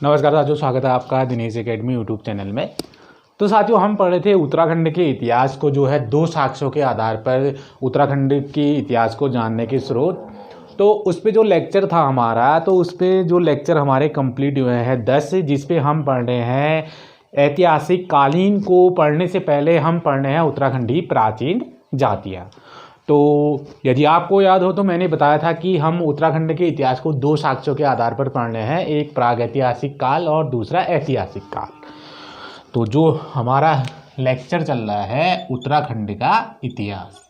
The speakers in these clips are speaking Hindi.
नमस्कार साथियों, स्वागत है आपका दिनेश एकेडमी यूट्यूब चैनल में। तो साथियों, हम पढ़ रहे थे उत्तराखंड के इतिहास को, जो है 2 साक्ष्यों के आधार पर उत्तराखंड के इतिहास को जानने के स्रोत। तो उस पे जो लेक्चर था हमारा, तो उस पे जो लेक्चर हमारे कंप्लीट हुए हैं 10, जिस पे हम पढ़ रहे हैं ऐतिहासिक कालीन को। पढ़ने से पहले हम पढ़ रहे हैं उत्तराखंडी प्राचीन जातियाँ। तो यदि आपको याद हो तो मैंने बताया था कि हम उत्तराखंड के इतिहास को 2 साक्ष्यों के आधार पर पढ़ रहे हैं, एक प्रागैतिहासिक काल और दूसरा ऐतिहासिक काल। तो जो हमारा लेक्चर चल रहा है उत्तराखंड का इतिहास,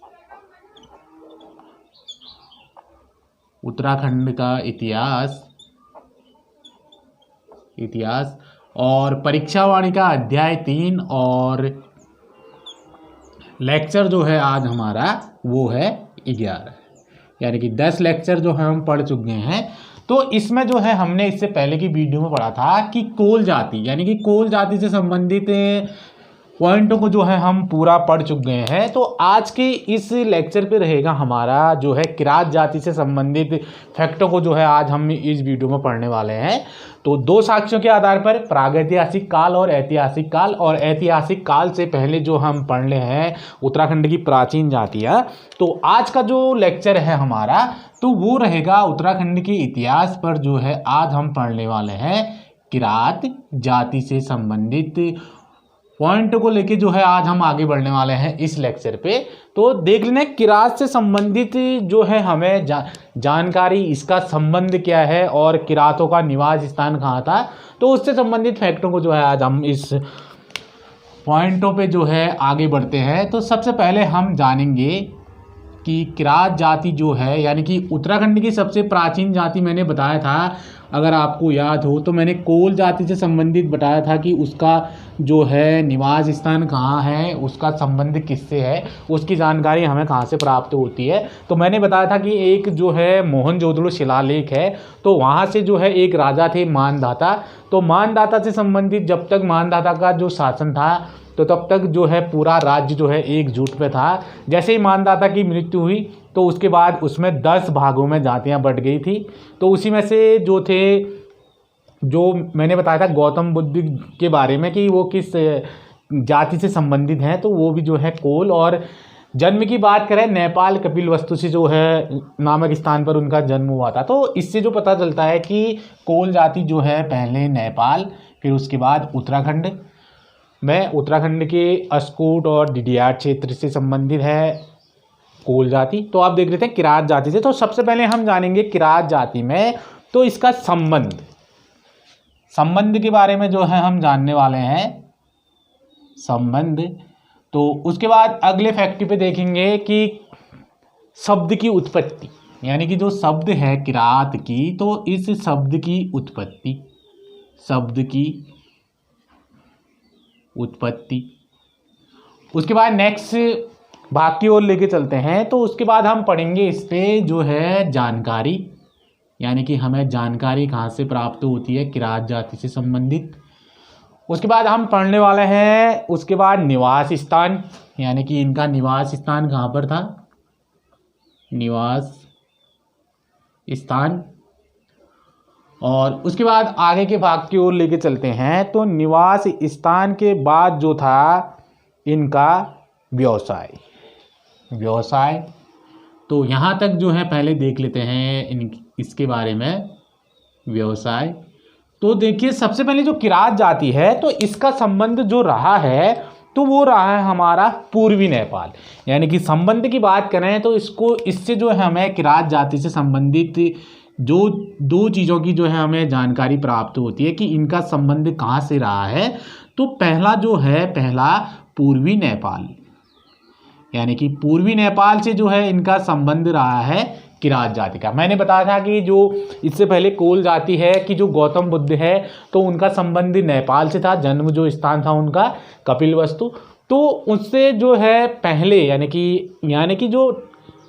उत्तराखंड का इतिहास और परीक्षावाणी का अध्याय 3 और लेक्चर जो है आज हमारा वो है 11, यानी कि 10 लेक्चर जो है हम पढ़ चुके हैं। तो इसमें जो है हमने इससे पहले की वीडियो में पढ़ा था कि कोल जाति, यानी कि कोल जाति से संबंधित पॉइंटों को जो है हम पूरा पढ़ चुके हैं। तो आज के इस लेक्चर पे रहेगा हमारा जो है किरात जाति से संबंधित फैक्टों को जो है आज हम इस वीडियो में पढ़ने वाले हैं। तो 2 साक्ष्यों के आधार पर प्रागैतिहासिक काल और ऐतिहासिक काल, और ऐतिहासिक काल से पहले जो हम पढ़ रहे हैं उत्तराखंड की प्राचीन जातियाँ। तो आज का जो लेक्चर है हमारा, तो वो रहेगा उत्तराखंड के इतिहास पर। जो है आज हम पढ़ने वाले हैं किरात जाति से संबंधित पॉइंट को लेके जो है आज हम आगे बढ़ने वाले हैं इस लेक्चर पे। तो देख लेना किरात से संबंधित जो है हमें जानकारी, इसका संबंध क्या है और किरातों का निवास स्थान कहाँ था, तो उससे संबंधित फैक्टों को जो है आज हम इस पॉइंटों पे जो है आगे बढ़ते हैं। तो सबसे पहले हम जानेंगे कि किरात जाति जो है, यानी कि उत्तराखंड की सबसे प्राचीन जाति मैंने बताया था, अगर आपको याद हो तो मैंने कोल जाति से संबंधित बताया था कि उसका जो है निवास स्थान कहाँ है, उसका संबंध किससे है, उसकी जानकारी हमें कहाँ से प्राप्त होती है। तो मैंने बताया था कि एक जो है मोहनजोदड़ो शिलालेख है, तो वहाँ से जो है एक राजा थे मानधाता। तो मानधाता से संबंधित जब तक मानधाता का जो शासन था, तो तब तक जो है पूरा राज्य जो है एकजुट पे था। जैसे ही मानधाता की मृत्यु हुई तो उसके बाद उसमें 10 भागों में जातियां बंट गई थी। तो उसी में से जो थे, जो मैंने बताया था गौतम बुद्ध के बारे में कि वो किस जाति से संबंधित हैं, तो वो भी जो है कोल। और जन्म की बात करें, नेपाल कपिलवस्तु से जो है नामक स्थान पर उनका जन्म हुआ था। तो इससे जो पता चलता है कि कोल जाति जो है पहले नेपाल, फिर उसके बाद उत्तराखंड में, उत्तराखंड के अस्कोट और डिडियाट क्षेत्र से संबंधित है कोल जाति। तो आप देख लेते हैं किरात जाति से। तो सबसे पहले हम जानेंगे किरात जाति में तो इसका संबंध के बारे में जो है हम जानने वाले हैं, संबंध। तो उसके बाद अगले फैक्ट पे देखेंगे कि शब्द की उत्पत्ति, यानी कि जो शब्द है किरात की, तो इस शब्द की उत्पत्ति। उसके बाद नेक्स्ट भाग की ओर लेके चलते हैं। तो उसके बाद हम पढ़ेंगे इस पे जो है जानकारी, यानी कि हमें जानकारी कहाँ से प्राप्त होती है किरात जाति से संबंधित। उसके बाद हम पढ़ने वाले हैं उसके बाद निवास स्थान, यानी कि इनका निवास स्थान कहाँ पर था, निवास स्थान। और उसके बाद आगे के भाग की ओर लेके चलते हैं। तो निवास स्थान के बाद जो था इनका व्यवसाय। तो यहाँ तक जो है पहले देख लेते हैं इसके बारे में, व्यवसाय। तो देखिए सबसे पहले जो किरात जाति है, तो इसका संबंध जो रहा है तो वो रहा है हमारा पूर्वी नेपाल। यानी कि संबंध की बात करें तो इससे जो है हमें किरात जाति से संबंधित जो 2 चीज़ों की जो है हमें जानकारी प्राप्त होती है कि इनका संबंध कहाँ से रहा है। तो पहला पूर्वी नेपाल, यानी कि पूर्वी नेपाल से जो है इनका संबंध रहा है किरात जाति का। मैंने बताया था कि जो इससे पहले कोल जाति है कि जो गौतम बुद्ध है, तो उनका संबंध नेपाल से था, जन्म जो स्थान था उनका कपिलवस्तु। तो उससे जो है पहले, यानी कि जो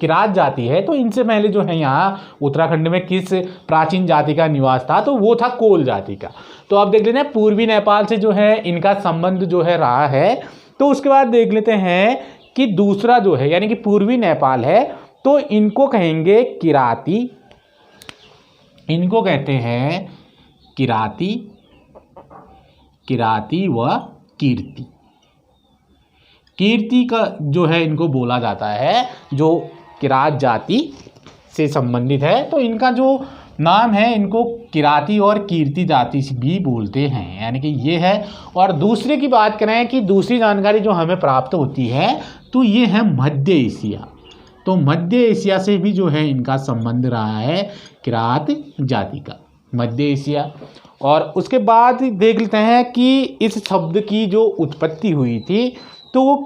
किरात जाति है, तो इनसे पहले जो है यहाँ उत्तराखंड में किस प्राचीन जाति का निवास था, तो वो था कोल जाति का। तो आप देख लेते हैं पूर्वी नेपाल से जो है इनका संबंध जो है रहा है। तो उसके बाद देख लेते हैं कि दूसरा जो है, यानी कि पूर्वी नेपाल है, तो इनको कहेंगे किराती, इनको कहते हैं किराती। किराती व कीर्ति। कीर्ति का जो है इनको बोला जाता है, जो किरात जाति से संबंधित है, तो इनका जो नाम है इनको किराती और कीर्ति जाति भी बोलते हैं, यानी कि ये है। और दूसरे की बात करें कि दूसरी जानकारी जो हमें प्राप्त होती है तो ये है मध्य एशिया। तो मध्य एशिया से भी जो है इनका संबंध रहा है किरात जाति का, मध्य एशिया। और उसके बाद देख लेते हैं कि इस शब्द की जो उत्पत्ति हुई थी तो वो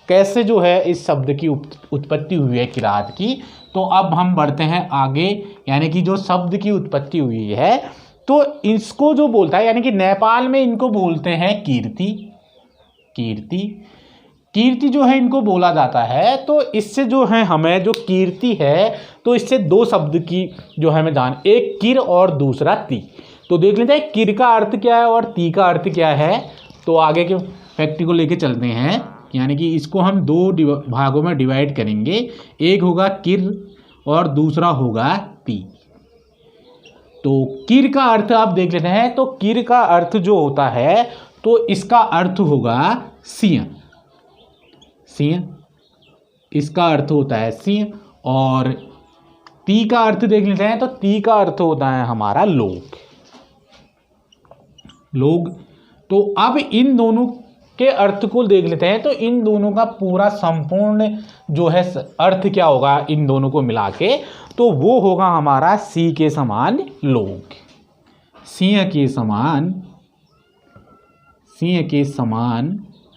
कैसे जो है इस शब्द की उत्पत्ति हुई है किरात की। तो अब हम बढ़ते हैं आगे, यानी कि जो शब्द की उत्पत्ति हुई है तो इसको जो बोलता है, यानी कि नेपाल में इनको बोलते हैं कीर्ति। कीर्ति जो है इनको बोला जाता है। तो इससे जो है हमें जो कीर्ति है तो इससे दो शब्द की जो है हमें जान, एक किर और दूसरा ती। तो देख लेते हैं किर का अर्थ क्या है और ती का अर्थ क्या है। तो आगे के फैक्ट को लेके चलते हैं, यानी कि इसको हम दो भागों में डिवाइड करेंगे, एक होगा किर और दूसरा होगा ती। तो किर का अर्थ आप देख लेते हैं, तो किर का अर्थ जो होता है तो इसका अर्थ होगा सिंह, इसका अर्थ होता है सिंह। और ती का अर्थ देख लेते हैं, तो ती का अर्थ होता है हमारा लोग। तो अब इन दोनों के अर्थ को देख लेते हैं, तो इन दोनों का पूरा संपूर्ण जो है अर्थ क्या होगा इन दोनों को मिला के, तो वो होगा हमारा सी के समान लोग, सिंह के समान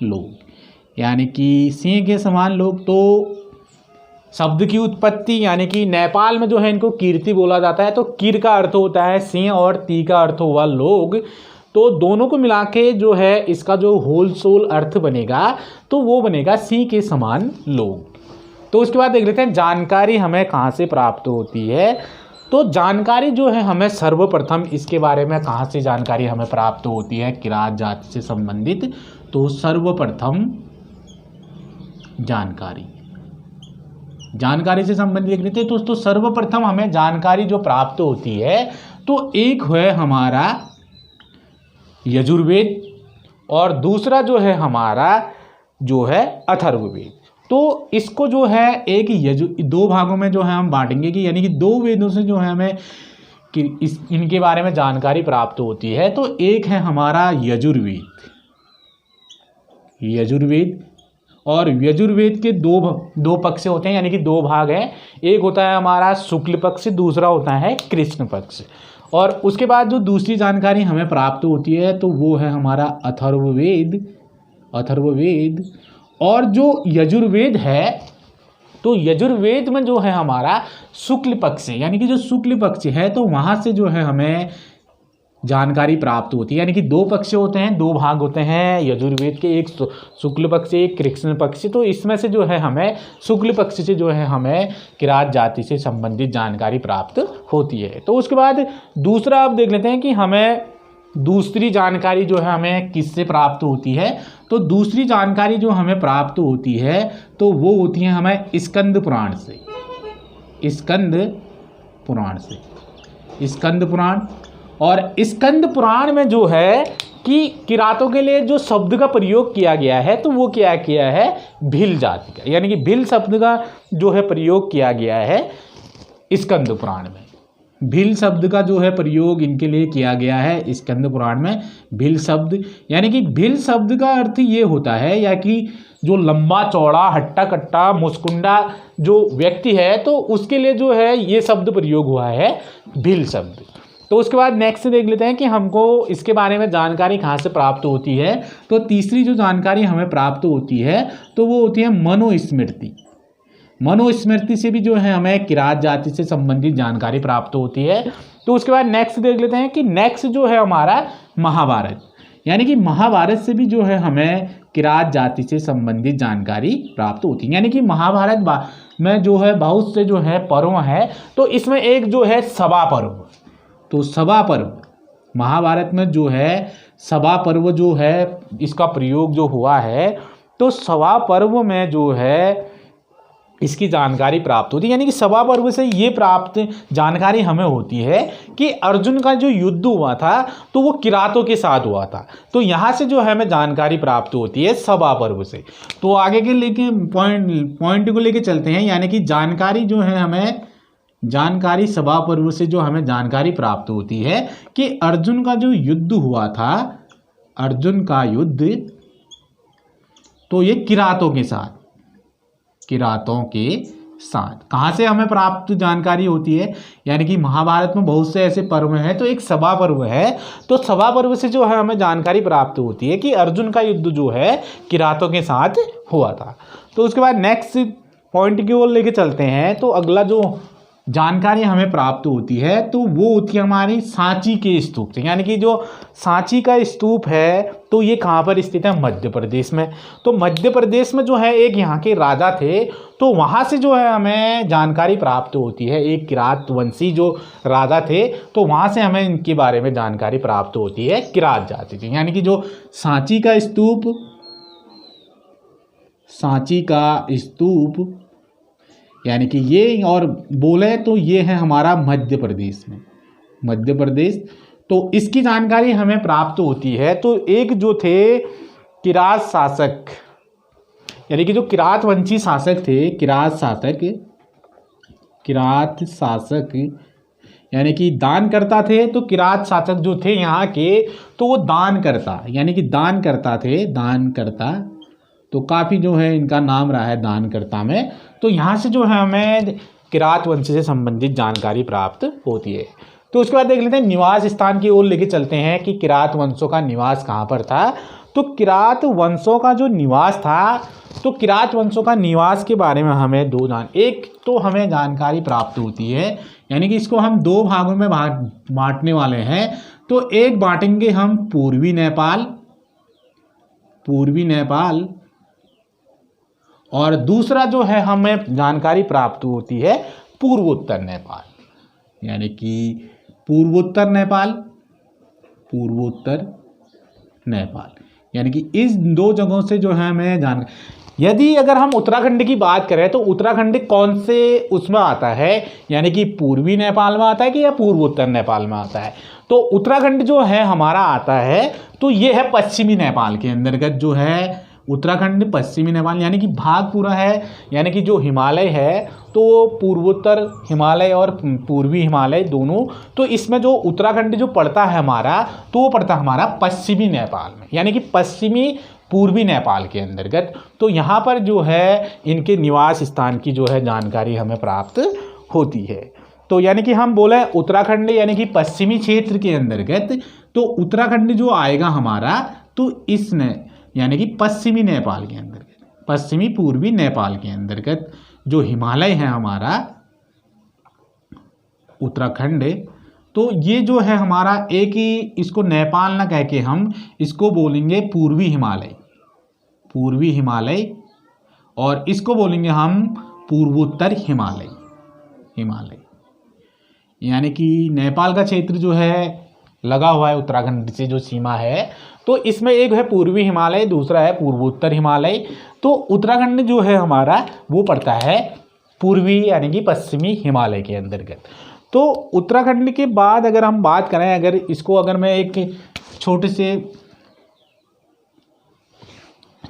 लोग, यानी कि सिंह के समान लोग। तो शब्द की उत्पत्ति, यानी कि नेपाल में जो है इनको कीर्ति बोला जाता है, तो किर का अर्थ होता है सिंह और ती का अर्थ हुआ लोग। तो दोनों को मिला के जो है इसका जो होल सोल अर्थ बनेगा तो वो बनेगा सी के समान लोग। तो उसके बाद देख लेते हैं जानकारी हमें कहाँ से प्राप्त होती है। तो जानकारी जो है हमें सर्वप्रथम इसके बारे में कहाँ से जानकारी हमें प्राप्त होती है किरात जाति से संबंधित। तो सर्वप्रथम जानकारी से संबंधित देख लेते हैं। तो सर्वप्रथम हमें जानकारी जो प्राप्त होती है तो एक है हमारा यजुर्वेद और दूसरा जो है हमारा जो है अथर्ववेद। तो इसको जो है दो भागों में जो है हम बांटेंगे कि यानी कि दो वेदों से जो है हमें कि इनके बारे में जानकारी प्राप्त होती है। तो एक है हमारा यजुर्वेद, और यजुर्वेद के दो पक्ष होते हैं, यानी कि दो भाग हैं। एक होता है हमारा शुक्ल पक्ष, दूसरा होता है कृष्ण पक्ष। और उसके बाद जो दूसरी जानकारी हमें प्राप्त होती है तो वो है हमारा अथर्ववेद। और जो यजुर्वेद है तो यजुर्वेद में जो है हमारा शुक्ल पक्ष है, यानी कि जो शुक्ल पक्ष है तो वहाँ से जो है हमें जानकारी प्राप्त होती है। यानी कि दो पक्ष होते हैं, दो भाग होते हैं यजुर्वेद के, एक शुक्ल पक्ष एक कृष्ण पक्ष। तो इसमें से जो है हमें शुक्ल पक्ष से जो है हमें किरात जाति से संबंधित जानकारी प्राप्त होती है। तो उसके बाद दूसरा आप देख लेते हैं कि हमें दूसरी जानकारी जो है हमें किससे प्राप्त होती है। तो दूसरी जानकारी जो हमें प्राप्त होती है तो वो होती है हमें स्कंद पुराण और स्कंद पुराण में जो है कि किरातों के लिए जो शब्द का प्रयोग किया गया है तो वो क्या किया है भिल जाति का, यानी कि भिल शब्द का जो है प्रयोग किया गया है स्कंद पुराण में। भिल शब्द का जो है प्रयोग इनके लिए किया गया है स्कंद पुराण में। भिल शब्द, यानी कि भिल शब्द का अर्थ ये होता है या कि जो लंबा चौड़ा हट्टा कट्टा मुस्कुंडा जो व्यक्ति है तो उसके लिए जो है ये शब्द प्रयोग हुआ है भिल शब्द। तो उसके बाद नेक्स्ट देख लेते हैं कि हमको इसके बारे में जानकारी कहाँ से प्राप्त होती है। तो तीसरी जो जानकारी हमें प्राप्त होती है तो वो होती है मनुस्मृति से भी जो है हमें किरात जाति से संबंधित जानकारी प्राप्त होती है। तो उसके बाद नेक्स्ट देख लेते हैं कि नेक्स्ट जो है हमारा महाभारत, यानी कि महाभारत से भी जो है हमें किरात जाति से संबंधित जानकारी प्राप्त होती है। यानी कि महाभारत में जो है बहुत से जो है पर्व हैं, तो इसमें एक जो है सभा पर्व, तो सभा पर्व महाभारत में जो है सभा पर्व जो है इसका प्रयोग जो हुआ है तो सभा पर्व में जो है इसकी जानकारी प्राप्त होती है। यानी कि सभा पर्व से ये प्राप्त जानकारी हमें होती है कि अर्जुन का जो युद्ध हुआ था तो वो किरातों के साथ हुआ था। तो यहाँ से जो है हमें जानकारी प्राप्त होती है सभा पर्व से। तो आगे के लेके पॉइंट को लेके चलते हैं। यानी कि जानकारी जो है हमें जानकारी सभा पर्व से जो हमें जानकारी प्राप्त होती है कि अर्जुन का जो युद्ध हुआ था, अर्जुन का युद्ध तो ये किरातों के साथ, किरातों के साथ। कहाँ से हमें प्राप्त जानकारी होती है? यानी कि महाभारत में बहुत से ऐसे पर्व हैं, तो एक सभा पर्व है, तो सभा पर्व से जो है हमें जानकारी प्राप्त होती है कि अर्जुन का युद्ध जो है किरातों के साथ हुआ था। तो उसके बाद नेक्स्ट पॉइंट की ओर लेके चलते हैं। तो अगला जो जानकारी हमें प्राप्त होती है तो वो होती है हमारी सांची के स्तूप से। यानी कि जो सांची का स्तूप है तो ये कहाँ पर स्थित है? मध्य प्रदेश में। तो मध्य प्रदेश में जो है एक यहाँ के राजा थे, तो वहाँ से जो है हमें जानकारी प्राप्त होती है। एक किरात वंशी जो राजा थे, तो वहाँ से हमें इनके बारे में जानकारी प्राप्त होती है, किरात जाति से। यानी कि जो सांची का स्तूप, सांची का स्तूप यानी कि ये, और बोले तो ये है हमारा मध्य प्रदेश में, मध्य प्रदेश। तो इसकी जानकारी हमें प्राप्त होती है। तो एक जो थे किरात शासक, यानी कि जो किरात वंशी शासक थे, किरात शासक यानी कि दान करता थे। तो किरात शासक जो थे यहाँ के, तो वो दान करता, यानी कि दान करता थे, दान करता। तो काफ़ी जो है इनका नाम रहा है दानकर्ता में। तो यहाँ से जो है हमें किरात वंश से संबंधित जानकारी प्राप्त होती है। तो उसके बाद देख लेते हैं निवास स्थान की ओर लेके चलते हैं कि किरात वंशों का निवास कहाँ पर था। तो किरात वंशों का जो निवास था, तो किरात वंशों का निवास के बारे में हमें एक तो हमें जानकारी प्राप्त होती है। यानी कि इसको हम दो भागों में बांटने वाले हैं। तो एक बांटेंगे हम पूर्वी नेपाल, और दूसरा जो है हमें जानकारी प्राप्त होती है पूर्वोत्तर नेपाल। यानी कि पूर्वोत्तर नेपाल, यानी कि इस दो जगहों से जो है हमें यदि अगर हम उत्तराखंड की बात करें तो उत्तराखंड कौन से उसमें आता है? यानी कि पूर्वी नेपाल में आता है कि या पूर्वोत्तर नेपाल में आता है? तो उत्तराखंड जो है हमारा आता है, तो ये है पश्चिमी नेपाल के अंतर्गत जो है उत्तराखंड, पश्चिमी नेपाल। यानी कि भाग पूरा है, यानी कि जो हिमालय है तो पूर्वोत्तर हिमालय और पूर्वी हिमालय दोनों। तो इसमें जो उत्तराखंड जो पड़ता है हमारा, तो वो पड़ता है हमारा पश्चिमी नेपाल में, यानी कि पश्चिमी पूर्वी नेपाल के अंतर्गत। तो यहाँ पर जो है इनके निवास स्थान की जो है जानकारी हमें प्राप्त होती है। तो यानी कि हम बोले उत्तराखंड यानी कि पश्चिमी क्षेत्र के अंतर्गत, तो उत्तराखंड जो आएगा हमारा, तो इसने यानी कि पश्चिमी नेपाल के अंतर्गत, पश्चिमी पूर्वी नेपाल के अंतर्गत जो हिमालय है हमारा उत्तराखंड, तो ये जो है हमारा एक ही, इसको नेपाल ना कह के हम इसको बोलेंगे पूर्वी हिमालय, और इसको बोलेंगे हम पूर्वोत्तर हिमालय। यानी कि नेपाल का क्षेत्र जो है लगा हुआ है उत्तराखंड से जो सीमा है, तो इसमें एक है पूर्वी हिमालय, दूसरा है पूर्वोत्तर हिमालय। तो उत्तराखंड जो है हमारा वो पड़ता है पूर्वी यानी कि पश्चिमी हिमालय के अंतर्गत। तो उत्तराखंड के बाद अगर हम बात करें, अगर इसको अगर मैं एक छोटे से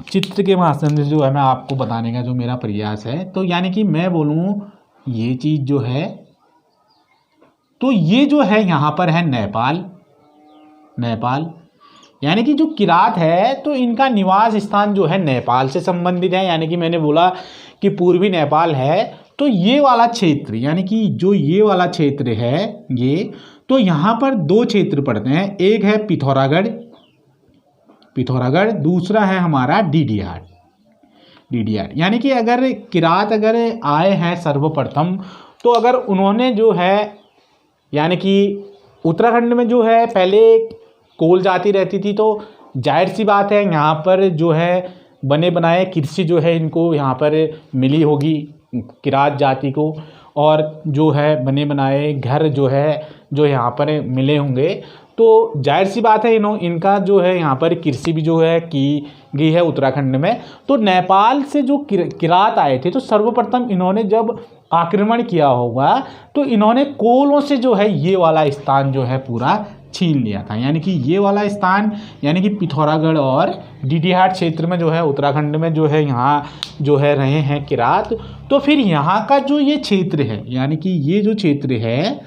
चित्र के माध्यम से जो है मैं आपको बताने का जो मेरा प्रयास है, तो यानी कि मैं बोलूँ ये चीज़ जो है, तो ये जो है यहाँ पर है नेपाल, यानी कि जो किरात है तो इनका निवास स्थान जो है नेपाल से संबंधित है। यानी कि मैंने बोला कि पूर्वी नेपाल है, तो ये वाला क्षेत्र यानी कि जो ये वाला क्षेत्र है ये, तो यहाँ पर दो क्षेत्र पड़ते हैं, एक है पिथौरागढ़, दूसरा है हमारा डीडीआर। यानी कि अगर किरात अगर आए हैं सर्वप्रथम, तो अगर उन्होंने जो है यानी कि उत्तराखंड में जो है पहले कोल जाति रहती थी, तो जाहिर सी बात है यहाँ पर जो है बने बनाए कृषि जो है इनको यहाँ पर मिली होगी किरात जाति को, और जो है बने बनाए घर जो है जो यहाँ पर मिले होंगे। तो जाहिर सी बात है इनका जो है यहाँ पर कृषि भी जो है की गई है उत्तराखंड में। तो नेपाल से जो किरात आए थे तो सर्वप्रथम इन्होंने जब आक्रमण किया होगा तो इन्होंने कोलों से जो है ये वाला स्थान जो है पूरा छीन लिया था, यानी कि ये वाला स्थान यानी कि पिथौरागढ़ और डीडीहाट क्षेत्र में जो है उत्तराखंड में जो है यहाँ जो है रहे हैं किरात। तो फिर यहाँ का जो ये क्षेत्र है यानी कि ये जो क्षेत्र है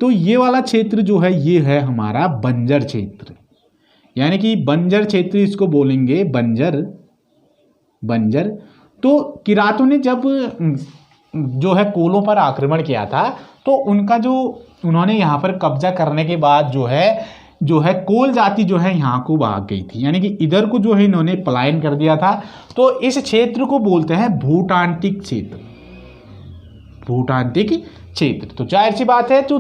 तो ये वाला क्षेत्र जो है ये है हमारा बंजर क्षेत्र, यानी कि बंजर क्षेत्र इसको बोलेंगे बंजर। तो किरातों ने जब जो है कोलों पर आक्रमण किया था तो उनका जो उन्होंने यहाँ पर कब्जा करने के बाद जो है कोल जाति जो है यहाँ को भाग गई थी, यानी कि इधर को जो है इन्होंने पलायन कर दिया था। तो इस क्षेत्र को बोलते हैं भूटांटिक क्षेत्र। तो जाहिर सी बात है तो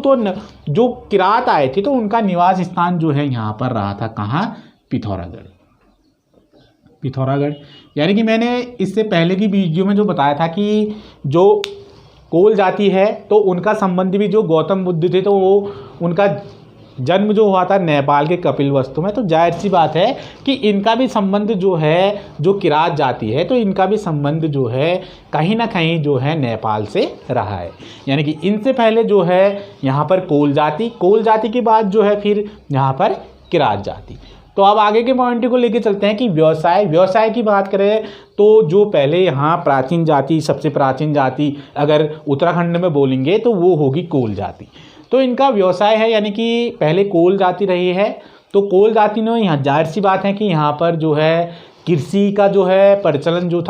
जो किरात आए थे तो उनका निवास स्थान जो है यहाँ पर रहा था, कहाँ? पिथौरागढ़। यानी कि मैंने इससे पहले की वीडियो में जो बताया था कि जो कोल जाति है तो उनका संबंध भी जो गौतम बुद्ध थे तो वो उनका जन्म जो हुआ था नेपाल के कपिलवस्तु में। तो जाहिर सी बात है कि इनका भी संबंध जो है जो किरात जाति है तो इनका भी संबंध जो है कहीं ना कहीं जो है नेपाल से रहा है, यानी कि इनसे पहले जो है यहाँ पर कोल जाति के बाद जो है फिर यहाँ पर किरात जाति। तो अब आगे के पॉइंट को लेके चलते हैं कि व्यवसाय की बात करें तो जो पहले यहाँ प्राचीन जाति, सबसे प्राचीन जाति अगर उत्तराखंड में बोलेंगे तो वो होगी कोल जाति। तो इनका व्यवसाय है यानी कि पहले कोल जाति रही है। तो कोल जाति ने यहाँ जाहिर सी बात है कि यहाँ पर जो है कृषि का जो है प्रचलन जो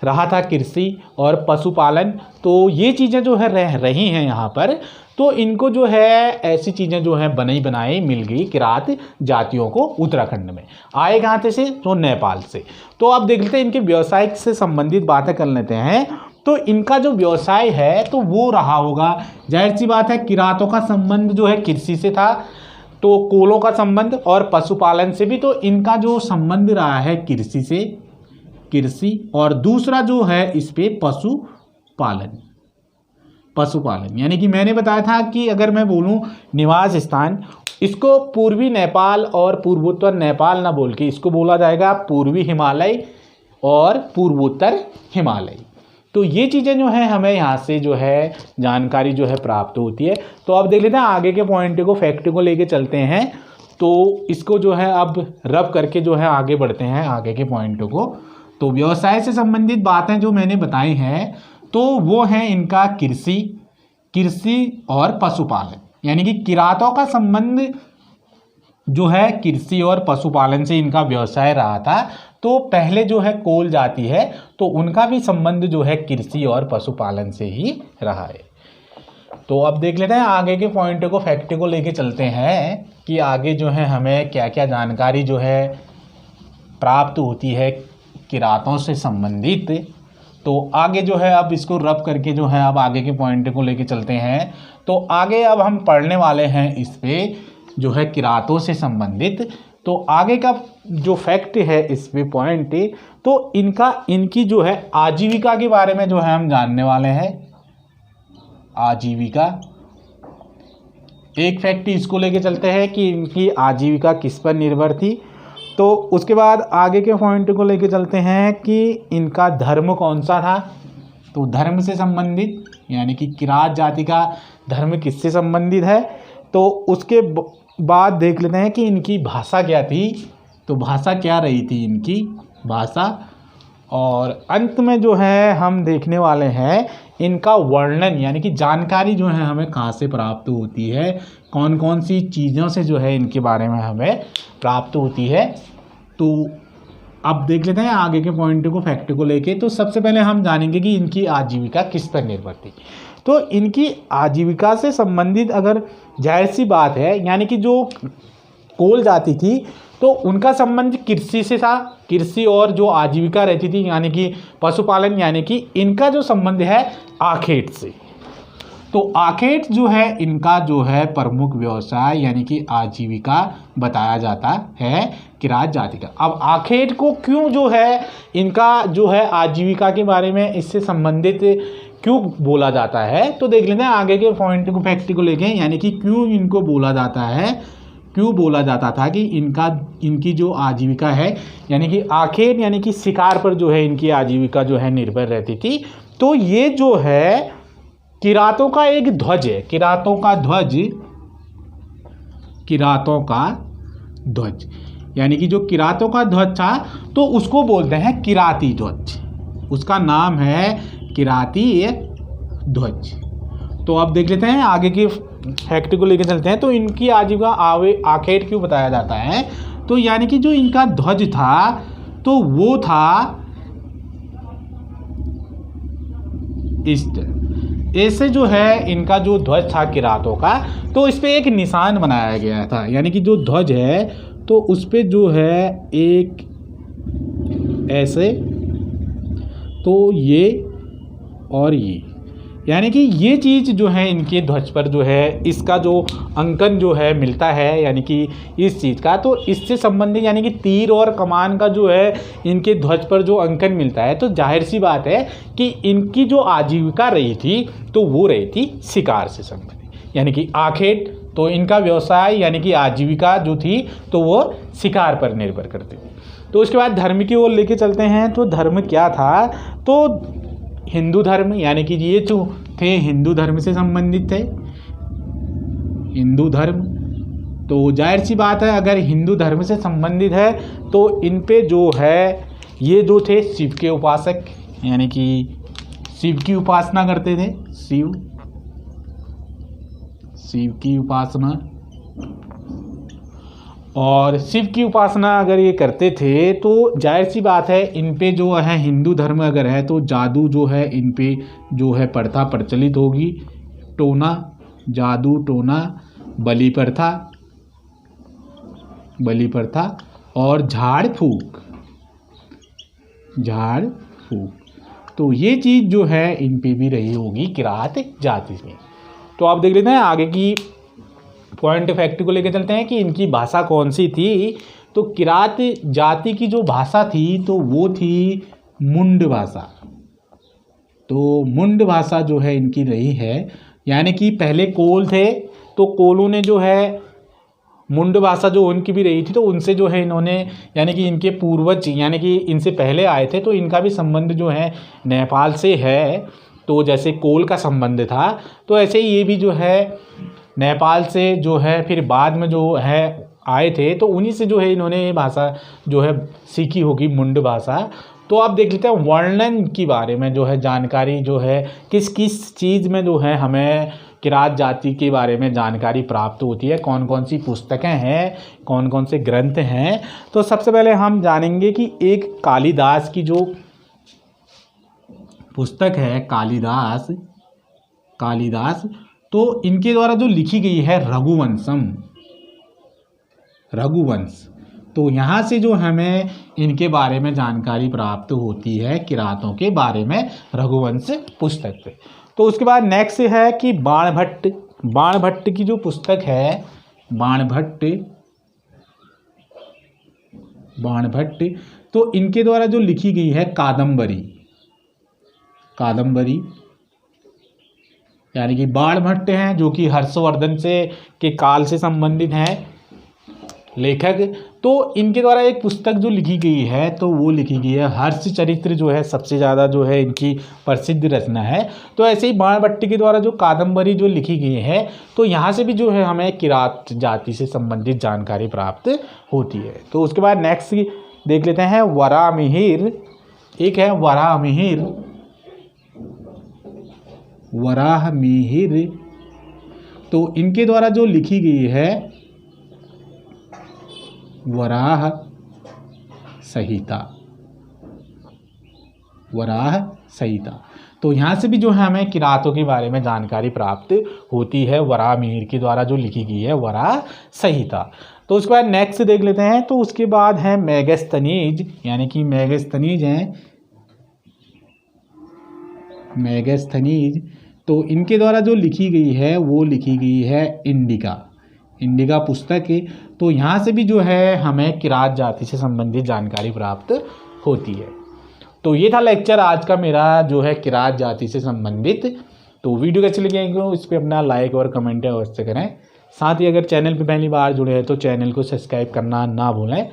रहा था कृषि और पशुपालन, तो ये चीज़ें जो है रह रही हैं यहाँ पर। तो इनको जो है ऐसी चीज़ें जो है बनाई मिल गई किरात जातियों को उत्तराखंड में। आए कहाँ से? तो नेपाल से। तो अब देख लेते हैं इनके व्यवसाय से संबंधित बातें कर लेते हैं। तो इनका जो व्यवसाय है तो वो रहा होगा, जाहिर सी बात है किरातों का संबंध जो है कृषि से था, तो कोलों का संबंध और पशुपालन से भी। तो इनका जो संबंध रहा है कृषि और दूसरा जो है इस पे पशुपालन। यानी कि मैंने बताया था कि अगर मैं बोलूं निवास स्थान, इसको पूर्वी नेपाल और पूर्वोत्तर नेपाल ना बोल के इसको बोला जाएगा पूर्वी हिमालय और पूर्वोत्तर हिमालय। तो ये चीज़ें जो है हमें यहाँ से जो है जानकारी जो है प्राप्त होती है। तो अब देख लेते हैं आगे के पॉइंट को, फैक्ट को लेके चलते हैं। तो इसको जो है अब रब करके जो है आगे बढ़ते हैं आगे के पॉइंटों को। तो व्यवसाय से संबंधित बातें जो मैंने बताई हैं तो वो है इनका कृषि और पशुपालन, यानी कि किरातों का संबंध जो है कृषि और पशुपालन से इनका व्यवसाय रहा था। तो पहले जो है कोल जाति है तो उनका भी संबंध जो है कृषि और पशुपालन से ही रहा है। तो अब देख लेते हैं आगे के पॉइंट को, फैक्ट को लेके चलते हैं कि आगे जो है हमें क्या क्या जानकारी जो है प्राप्त होती है किरातों से संबंधित। तो आगे जो है अब इसको रब करके जो है अब आगे के पॉइंट को लेके चलते हैं। तो आगे अब हम पढ़ने वाले हैं इस पे जो है किरातों से संबंधित। तो आगे का जो फैक्ट है इस पे पॉइंट, तो इनकी जो है आजीविका के बारे में जो है हम जानने वाले हैं। आजीविका एक फैक्ट इसको लेके चलते हैं कि इनकी आजीविका किस पर निर्भर थी। तो उसके बाद आगे के पॉइंट को लेके चलते हैं कि इनका धर्म कौन सा था। तो धर्म से संबंधित यानी कि किरात जाति का धर्म किससे संबंधित है। तो उसके बाद देख लेते हैं कि इनकी भाषा क्या थी। तो भाषा क्या रही थी इनकी भाषा, और अंत में जो है हम देखने वाले हैं इनका वर्णन, यानी कि जानकारी जो है हमें कहाँ से प्राप्त होती है, कौन कौन सी चीज़ों से जो है इनके बारे में हमें प्राप्त होती है। तो अब देख लेते हैं आगे के पॉइंट को, फैक्ट को लेके। तो सबसे पहले हम जानेंगे कि इनकी आजीविका किस पर निर्भर थी। तो इनकी आजीविका से संबंधित अगर जाहिर सी बात है, यानी कि जो कोल जाति थी तो उनका संबंध कृषि से था, कृषि और जो आजीविका रहती थी यानी कि पशुपालन, यानी कि इनका जो संबंध है आखेट से। तो आखेट जो है इनका जो है प्रमुख व्यवसाय यानी कि आजीविका बताया जाता है किरात जाति का। अब आखेट को क्यों जो है इनका जो है आजीविका के बारे में इससे संबंधित क्यों बोला जाता है, तो देख लेते हैं आगे के पॉइंट को, फैक्ट को लेके, यानी कि क्यों इनको बोला जाता है क्यों बोला जाता था कि इनकी जो आजीविका है यानी कि आखेट यानी कि शिकार पर जो है इनकी आजीविका जो है निर्भर रहती थी। तो ये जो है किरातों का एक ध्वज है, किरातों का ध्वज यानी कि जो किरातों का ध्वज था तो उसको बोलते हैं किराती ध्वज, उसका नाम है किराती ध्वज। तो अब देख लेते हैं आगे की फैक्ट को लेकर चलते हैं। तो इनकी आजीविका आखेट क्यों बताया जाता है, तो यानी कि जो इनका ध्वज था तो वो था इस ऐसे जो है इनका जो ध्वज था किरातों का, तो इस पे एक निशान बनाया गया था, यानी कि जो ध्वज है तो उस पे जो है एक ऐसे, तो ये और ये, यानी कि ये चीज़ जो है इनके ध्वज पर जो है इसका जो अंकन जो है मिलता है, यानी कि इस चीज़ का, तो इससे संबंधित यानी कि तीर और कमान का जो है इनके ध्वज पर जो अंकन मिलता है, तो जाहिर सी बात है कि इनकी जो आजीविका रही थी तो वो रही थी शिकार से संबंधित, यानी कि आखेट। तो इनका व्यवसाय यानी कि आजीविका जो थी तो वो शिकार पर निर्भर करती थी। तो उसके बाद धर्म की ओर लेके चलते हैं। तो धर्म क्या था, तो हिंदू धर्म, यानी कि ये जो थे हिंदू धर्म से संबंधित थे, हिंदू धर्म। तो जाहिर सी बात है अगर हिंदू धर्म से संबंधित है तो इन पे जो है ये जो थे शिव के उपासक, यानी कि शिव की उपासना करते थे, शिव की उपासना। और शिव की उपासना अगर ये करते थे तो जाहिर सी बात है इन पे जो है हिंदू धर्म अगर है तो जादू जो है इन पे जो है प्रथा प्रचलित होगी, टोना, जादू टोना, बलि प्रथा और झाड़ फूक। तो ये चीज़ जो है इन पे भी रही होगी किरात जाति में। तो आप देख लेते हैं आगे की पॉइंट फैक्ट को लेकर चलते हैं कि इनकी भाषा कौन सी थी। तो किरात जाति की जो भाषा थी तो वो थी मुंड भाषा। तो मुंड भाषा जो है इनकी रही है, यानी कि पहले कोल थे तो कोलों ने जो है मुंड भाषा जो उनकी भी रही थी तो उनसे जो है इन्होंने यानी कि इनके पूर्वज यानी कि इनसे पहले आए थे तो इनका भी संबंध जो है नेपाल से है। तो जैसे कोल का संबंध था तो ऐसे ही ये भी जो है नेपाल से जो है फिर बाद में जो है आए थे तो उन्हीं से जो है इन्होंने ये भाषा जो है सीखी होगी, मुंड भाषा। तो आप देख लेते हैं वर्णन के बारे में जो है जानकारी जो है किस किस चीज़ में जो है हमें किरात जाति के बारे में जानकारी प्राप्त होती है, कौन कौन सी पुस्तकें हैं, कौन कौन से ग्रंथ हैं। तो सबसे पहले हम जानेंगे कि एक कालिदास की जो पुस्तक है कालिदास, तो इनके द्वारा जो लिखी गई है रघुवंश। तो यहाँ से जो हमें इनके बारे में जानकारी प्राप्त होती है किरातों के बारे में रघुवंश पुस्तक से। तो उसके बाद नेक्स्ट है कि बाणभट्ट की जो पुस्तक है बाणभट्ट, तो इनके द्वारा जो लिखी गई है कादम्बरी, यानी कि बाणभट्ट हैं जो कि हर्षवर्धन के काल से संबंधित हैं लेखक। तो इनके द्वारा एक पुस्तक जो लिखी गई है तो वो लिखी गई है हर्षचरित्र, जो है सबसे ज़्यादा जो है इनकी प्रसिद्ध रचना है। तो ऐसे ही बाणभट्ट के द्वारा जो कादम्बरी जो लिखी गई है तो यहाँ से भी जो है हमें किरात जाति से संबंधित जानकारी प्राप्त होती है। तो उसके बाद नेक्स्ट देख लेते हैं वराहमिहिर। एक है वराहमिहिर, तो इनके द्वारा जो लिखी गई है वराह संहिता। तो यहाँ से भी जो है हमें किरातों के बारे में जानकारी प्राप्त होती है वराहमिहिर के द्वारा जो लिखी गई है वराह संहिता। तो उसके बाद नेक्स्ट देख लेते हैं। तो उसके बाद है मेगस्थनीज, यानी कि मेगस्थनीज, तो इनके द्वारा जो लिखी गई है वो लिखी गई है इंडिका पुस्तक। तो यहाँ से भी जो है हमें किरात जाति से संबंधित जानकारी प्राप्त होती है। तो ये था लेक्चर आज का मेरा जो है किरात जाति से संबंधित। तो वीडियो कैसी लगी इस पर अपना लाइक और कमेंट अवश्य करें। साथ ही अगर चैनल पे पहली बार जुड़े हैं तो चैनल को सब्सक्राइब करना ना भूलें।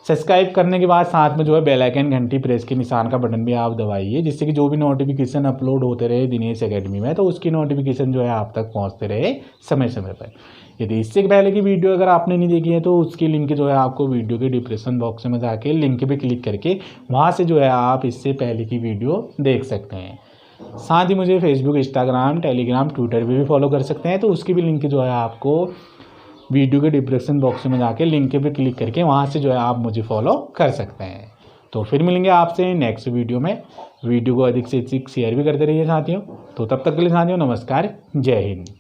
सब्सक्राइब करने के बाद साथ में जो है बेल आइकन घंटी प्रेस के निशान का बटन भी आप दबाइए, जिससे कि जो भी नोटिफिकेशन अपलोड होते रहे दिनेश एकेडमी में तो उसकी नोटिफिकेशन जो है आप तक पहुंचते रहे समय समय पर। यदि इससे पहले की वीडियो अगर आपने नहीं देखी है तो उसकी लिंक जो है आपको वीडियो के डिस्क्रिप्शन बॉक्स में जाके लिंक पे क्लिक करके वहाँ से जो है आप इससे पहले की वीडियो देख सकते हैं। साथ ही मुझे फेसबुक, इंस्टाग्राम, टेलीग्राम, ट्विटर पे भी फॉलो कर सकते हैं, तो उसकी भी लिंक जो है आपको वीडियो के डिस्क्रिप्शन बॉक्स में जाके लिंक पे क्लिक करके वहाँ से जो है आप मुझे फॉलो कर सकते हैं। तो फिर मिलेंगे आपसे नेक्स्ट वीडियो में। वीडियो को अधिक से अधिक शेयर भी करते रहिए साथियों। तो तब तक के लिए साथियों नमस्कार, जय हिंद।